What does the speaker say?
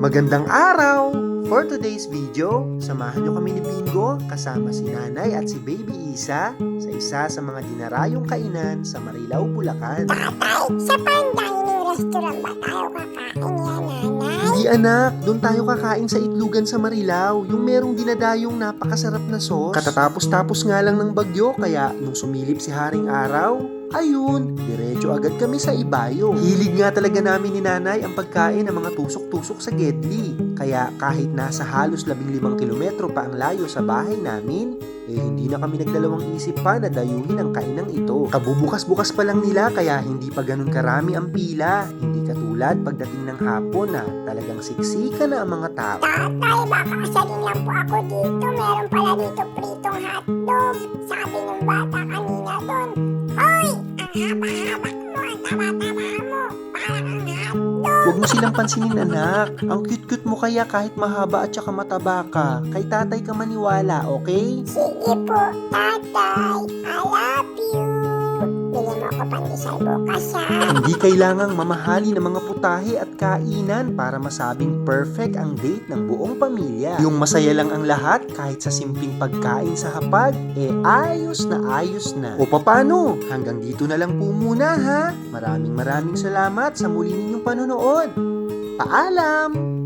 Magandang araw! For today's video, samahan nyo kami ni Bingo kasama si Nanay at si Baby Isa sa isa sa mga dinarayong kainan sa Marilao, Bulacan. Tatay, sa fine dining restaurant ba tayo kakain yan, nanay? Hindi anak, doon tayo kakain sa Itlugan sa Marilao, yung merong dinadayong napakasarap na sauce. Katatapos-tapos nga lang ng bagyo, kaya nung sumilip si Haring Araw, ayun, diretso agad kami sa Ibayo. Hilig nga talaga namin ni Nanay ang pagkain ng mga tusok-tusok sa Gedli. Kaya kahit nasa halos 15 kilometro pa ang layo sa bahay namin, hindi na kami nagdalawang isip pa na dayuhin ang kainang ito. Kabubukas-bukas pa lang nila kaya hindi pa ganun karami ang pila. Hindi katulad pagdating ng hapon na talagang siksika na ang mga tao. Tatay, baka kasalin lang po ako dito. Meron pala dito pritong hotdog. Sabi ng bata kanina doon, "Hoy, ang haba-haba mo, ang taba-taba mo. Parang ang hotdog." Huwag mo silang pansinin anak. Ang cute-cute mo kaya kahit mahaba at saka mataba ka. Kay tatay ka maniwala, okay? Sige po, tatay. I love you. Bili mo ko pandesal bukas, ha? Hindi kailangang mamahali ng mga putahe at kainan para masabing perfect ang date ng buong pamilya. Yung masaya lang ang lahat kahit sa simpleng pagkain sa hapag, ayos na ayos na. O paano? Hanggang dito na lang po muna ha. Maraming salamat sa muli ninyong panonood. Paalam!